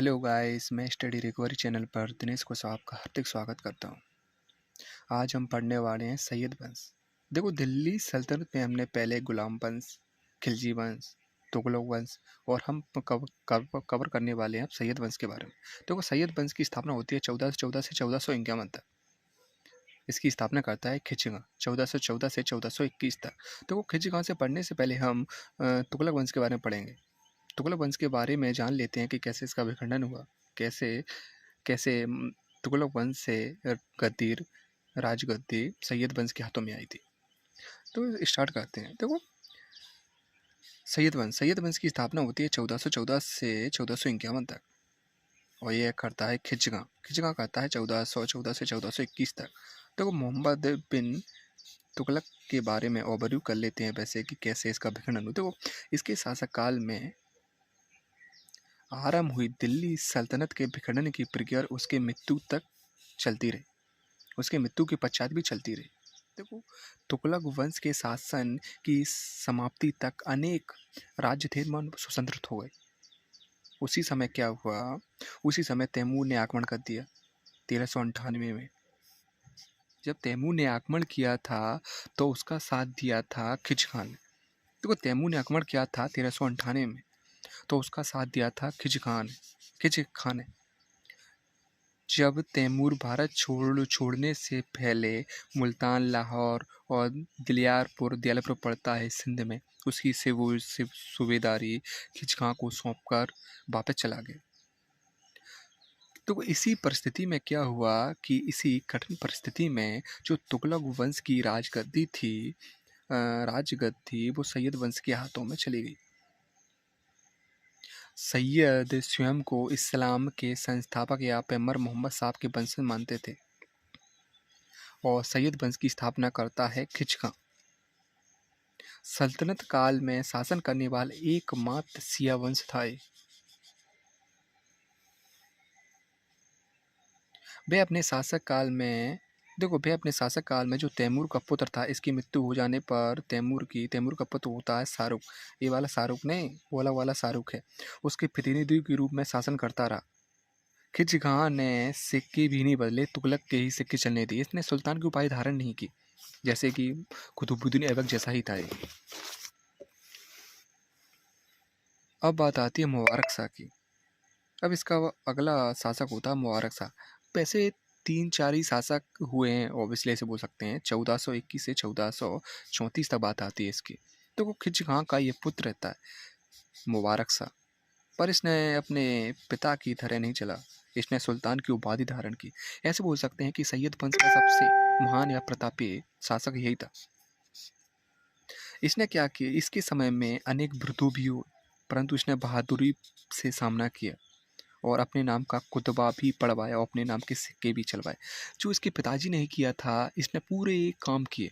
Hello guys, मैं study recovery channel पर दिनेश को आपका हार्दिक स्वागत करता हूँ। आज हम पढ़ने वाले हैं सैयद वंश। देखो, दिल्ली सल्तनत में हमने पहले गुलाम वंश, खिलजी वंश, तुगलक वंश और हम कवर करने वाले हैं सैयद वंश के बारे में। देखो, सैयद वंश की स्थापना होती है 1414 से 1451 तक। इसकी स्थापना करता है खिचगांव 1414 से 1421 तक। देखो, खिचगांव से पढ़ने से पहले हम तुगलक वंश के बारे में पढ़ेंगे। तुगलक वंश के बारे में जान लेते हैं कि कैसे इसका विखंडन हुआ, कैसे कैसे तुगलक वंश से गद्दीर राजगद्दी सैयद वंश के हाथों में आई थी। तो स्टार्ट करते हैं। देखो, सैयद वंश की स्थापना होती है 1414 से 1451 तक और यह करता है खिचगांव करता है 1414 से 1421 तक। देखो, मोहम्मद बिन तुगलक के बारे में ओवरव्यू कर लेते हैं वैसे कि कैसे इसका विखंडन हुआ। देखो, इसके शासक काल में आरंभ हुई दिल्ली सल्तनत के विखंडन की प्रक्रिया उसके मृत्यु तक चलती रही, उसके मृत्यु के पश्चात भी चलती रही। देखो, तुगलक वंश के शासन की समाप्ति तक अनेक राज्य थे मन स्वतंत्र हो गए। उसी समय क्या हुआ, उसी समय तैमूर ने आक्रमण कर दिया 1398 में। जब तैमूर ने आक्रमण किया था तो उसका साथ दिया था खिच खान ने। देखो, तैमूर ने आक्रमण किया था 1398 में तो उसका साथ दिया था खिच खान ने। जब तैमूर भारत छोड़ने से पहले मुल्तान, लाहौर और दियालपुर पड़ता है सिंध में, उसकी से वो सूबेदारी खिचगांव को सौंपकर वापस चला गया। तो इसी परिस्थिति में क्या हुआ कि इसी कठिन परिस्थिति में जो तुगलक वंश की राजगद्दी वो सैयद वंश के हाथों में चली गई। सैयद स्वयं को इस्लाम के संस्थापक या पैगंबर मोहम्मद साहब के वंशज मानते थे और सैयद वंश की स्थापना करता है खिचगांव। सल्तनत काल में शासन करने वाला एकमात्र शिया वंश था। वे अपने शासक काल में जो तैमूर का पुत्र था, इसकी मृत्यु हो जाने पर तैमूर का पुत्र होता है शाहरुख। ये वाला शाहरुख नहीं, वाला शाहरुख है, उसके प्रतिनिधि के रूप में शासन करता रहा। खिचगांव ने सिक्के भी नहीं बदले, तुगलक के ही सिक्के चलने दिए। इसने सुल्तान की उपाधि धारण नहीं की, जैसे कि कुतुबुद्दीन ऐबक जैसा ही था। अब बात आती है मुबारक शाह की। अब इसका अगला शासक होता है मुबारक शाह। वैसे 3-4 ही शासक हुए हैं, ऑब्वियसली ऐसे बोल सकते हैं। 1421 से 1434 तक बात आती है इसकी। तो वो खिचगांव का ये पुत्र रहता है मुबारक शाह, पर इसने अपने पिता की तरह नहीं चला, इसने सुल्तान की उपाधि धारण की। ऐसे बोल सकते हैं कि सैयद वंश का सबसे महान या प्रतापी शासक यही था। इसने क्या किया, इसके समय में अनेक विरोध भी हुए, परंतु इसने बहादुरी से सामना किया और अपने नाम का कुतबा भी पढ़वाया और अपने नाम के सिक्के भी चलवाए। जो इसके पिताजी ने किया था, इसने पूरे काम किए।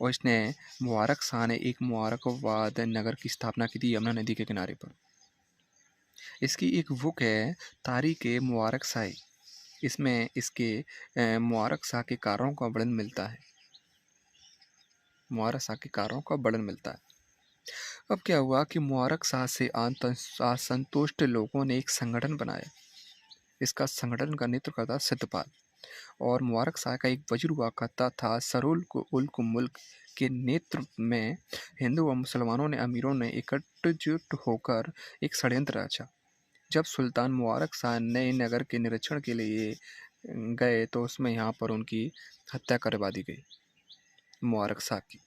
और इसने मुबारक शाह ने एक मुबारकाबाद नगर की स्थापना की थी यमुना नदी के किनारे पर। इसकी एक बुक है तारीख मुबारक शाही। इसमें इसके मुबारक शाह के कार्यों का वर्णन मिलता है। मुबारक शाह के कार्यों का वर्णन मिलता है। अब क्या हुआ कि मुबारक शाह से असंतुष्ट लोगों ने एक संगठन बनाया। इसका संगठन का नेतृत्व करता सिद्धपाल और मुबारक शाह का एक वजीर हुआ करता था सरुल उल मुल्क के नेतृत्व में हिंदू व मुसलमानों ने अमीरों ने एकजुट होकर एक षड्यंत्र रचा। जब सुल्तान मुबारक शाह नए नगर के निरीक्षण के लिए गए तो उसमें यहाँ पर उनकी हत्या करवा दी गई, मुबारक शाह की।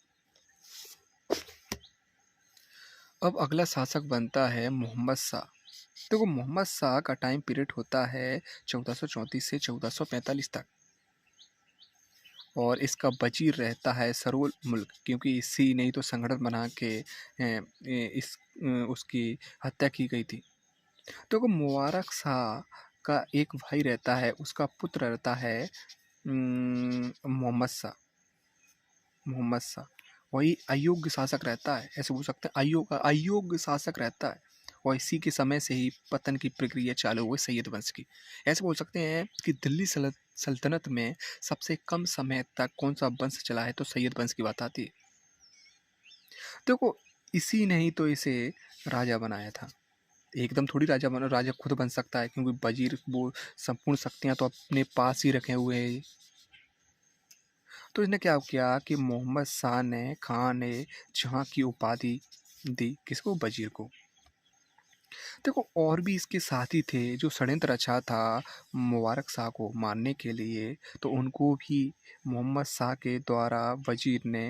अब अगला शासक बनता है मोहम्मद शाह। देखो, मोहम्मद शाह का टाइम पीरियड होता है 1434 से 1445 तक और इसका वजीर रहता है सरुल मुल्क, क्योंकि इसी नहीं तो संगठन बना के उसकी हत्या की गई थी। तो मुबारक शाह का एक भाई रहता है, उसका पुत्र रहता है मोहम्मद शाह वही अयोग्य शासक रहता है, ऐसे बोल सकते हैं अयोग्य शासक रहता है। और इसी के समय से ही पतन की प्रक्रिया चालू हुई सैयद वंश की। ऐसे बोल सकते हैं कि दिल्ली सल्तनत में सबसे कम समय तक कौन सा वंश चला है तो सैयद वंश की बात आती है। देखो, इसी ने ही तो इसे राजा बनाया था। एकदम थोड़ी राजा खुद बन सकता है, क्योंकि वज़ीर वो संपूर्ण शक्तियाँ तो अपने पास ही रखे हुए है। तो इसने क्या किया कि मोहम्मद शाह ने खां ने जहाँ की उपाधि दी किसको? वज़ीर को। देखो और भी इसके साथी थे जो षड्यंत्र रचा था मुबारक शाह को मारने के लिए, तो उनको भी मोहम्मद शाह के द्वारा वज़ीर ने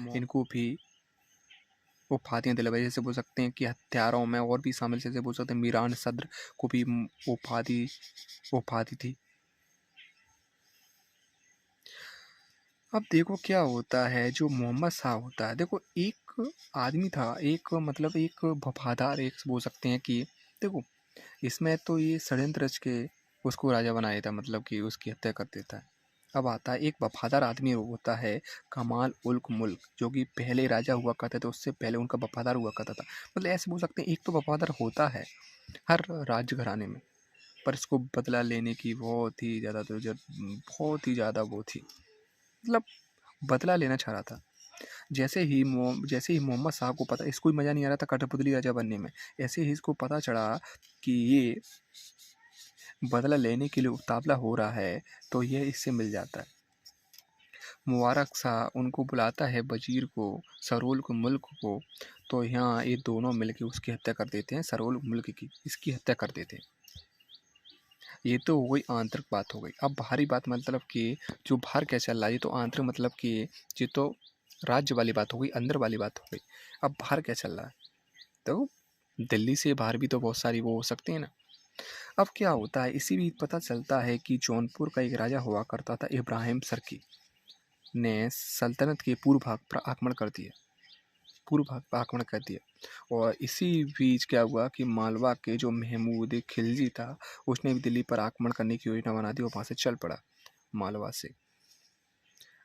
इनको भी उपाधियाँ दिलवाई। जैसे बोल सकते हैं कि हत्यारों में और भी शामिल, जैसे बोल सकते हैं मीरान सद्र को भी उपाधि उपाधि थी। अब देखो क्या होता है, जो मोहम्मद शाह होता है, देखो एक आदमी था, एक मतलब एक वफादार, एक बोल सकते हैं कि देखो इसमें तो ये षड्यंत्र रच के उसको राजा बना देता, मतलब कि उसकी हत्या कर देता है। अब आता है एक वफादार आदमी होता है कमाल उल्क मुल्क, जो कि पहले राजा हुआ करते थे, उससे पहले उनका वफादार हुआ करता था। मतलब ऐसे बोल सकते हैं एक तो वफादार होता है हर राज्य घराने में, पर इसको बदला लेने की बहुत ही ज़्यादा वो थी, मतलब बदला लेना चाह रहा था। जैसे ही मोहम्मद शाह को पता, इसको भी मज़ा नहीं आ रहा था कठपुतली राजा बनने में, ऐसे ही इसको पता चला कि ये बदला लेने के लिए उतावला हो रहा है, तो ये इससे मिल जाता है। मुबारक शाह उनको बुलाता है वज़ीर को, सरोल को मुल्क को, तो यहाँ ये दोनों मिलके उसकी हत्या कर देते हैं, सरोल मुल्क की इसकी हत्या कर देते हैं। ये तो हो गई आंतरिक बात हो गई। अब बाहरी बात मतलब कि जो बाहर क्या चल रहा है, ये तो आंतरिक मतलब कि ये तो राज्य वाली बात हो गई, अंदर वाली बात हो गई। अब बाहर क्या चल रहा है, तो दिल्ली से बाहर भी तो बहुत सारी वो हो सकती है ना। अब क्या होता है, इसी बीच पता चलता है कि जौनपुर का एक राजा हुआ करता था इब्राहिम सरकी, ने सल्तनत के पूर्व भाग पर आक्रमण कर दिया, पूर्व भाग पर आक्रमण कर दिया। और इसी बीच क्या हुआ कि मालवा के जो महमूद खिलजी था, उसने भी दिल्ली पर आक्रमण करने की योजना बना दी और वहाँ से चल पड़ा मालवा से।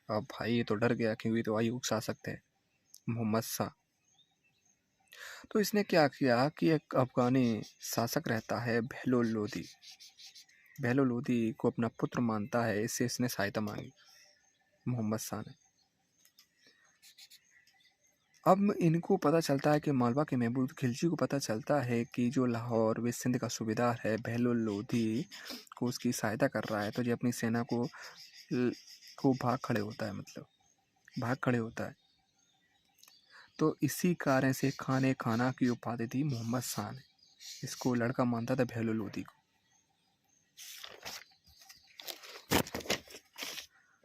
अब भाई ये तो डर गया, क्योंकि तो अयूब शासक थे मोहम्मद शाह। तो इसने क्या किया कि एक अफगानी शासक रहता है बहलोल लोदी, बहलोल लोदी को अपना पुत्र मानता है, इससे इसने सहायता मांगी मोहम्मद शाह ने। अब इनको पता चलता है कि मालवा के महमूद खिलजी को पता चलता है कि जो लाहौर व सिंध का सूबेदार है बहलोल लोधी को उसकी सहायता कर रहा है, तो ये अपनी सेना को भाग खड़े होता है, मतलब भाग खड़े होता है। तो इसी कारण से खाने खाना की उपाधि दी मोहम्मद शाह ने, इसको लड़का मानता था बहलोल लोधी को।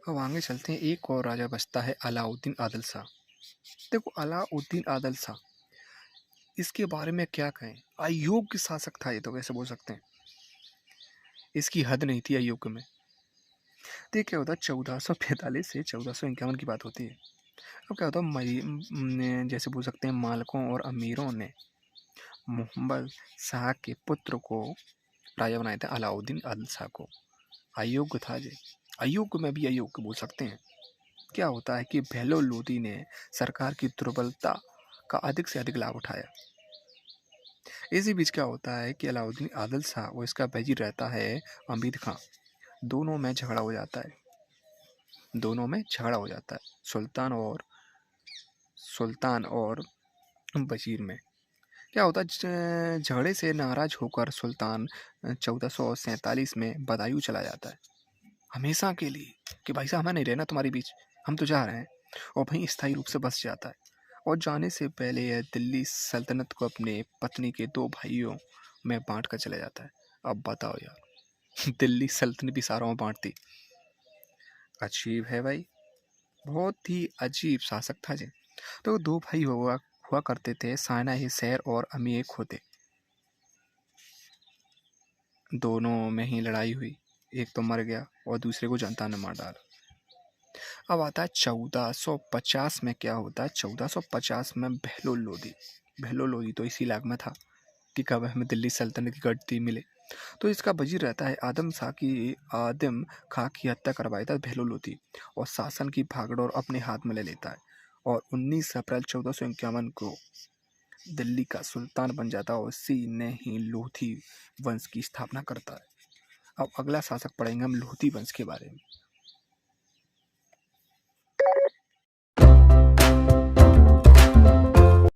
अब आगे चलते हैं, एक और राजा बचता है अलाउद्दीन आदिल शाह। देखो अलाउद्दीन आदिल शाह, इसके बारे में क्या कहें, अयोग्य शासक था ये, तो वैसे बोल सकते हैं इसकी हद नहीं थी अयोग्य में। तो ये क्या होता है, 1445 से 1451 की बात होती है। अब क्या होता है, जैसे बोल सकते हैं मालकों और अमीरों ने मोहम्मद शाह के पुत्र को राजा बनाया था, अलाउद्दीन आदिल शाह को। अयोग्य था जी, अयोग्य में भी अयोग्य बोल सकते हैं। क्या होता है कि बहलोल लोदी ने सरकार की दुर्बलता का अधिक से अधिक लाभ उठाया। इसी बीच क्या होता है कि अलाउद्दीन आदिल शाह और इसका वजीर रहता है अमीद खां, दोनों में झगड़ा हो जाता है, दोनों में झगड़ा हो जाता है सुल्तान और वजीर में। क्या होता है, झगड़े से नाराज होकर सुल्तान 1447 में बदायूं चला जाता है हमेशा के लिए, कि भाई साहब हमें नहीं रहना तुम्हारे बीच, हम तो जा रहे हैं, और वहीं स्थायी रूप से बस जाता है। और जाने से पहले यह दिल्ली सल्तनत को अपने पत्नी के 2 भाइयों में बांट कर चला जाता है। अब बताओ यार, दिल्ली सल्तनत भी सारों में बांट दी। अजीब है भाई, बहुत ही अजीब शासक था जी। तो 2 भाई हुआ करते थे, साना ही शहर और अमीर खोते, दोनों में ही लड़ाई हुई, एक तो मर गया और दूसरे को जनता ने मार डाला। अब आता है 1450 में, क्या होता है 1450 में बहलोल लोदी तो इसी इलाके में था कि कब हमें दिल्ली सल्तनत की गद्दी मिले। तो इसका वजीर रहता है आदम खां की हत्या करवाई था बहलोल लोदी, और शासन की भागडोर अपने हाथ में ले लेता है, और 19 अप्रैल 1451 को दिल्ली का सुल्तान बन जाता है, और इसी ने ही लोधी वंश की स्थापना करता है। अब अगला शासक पढ़ेंगे हम लोधी वंश के बारे में।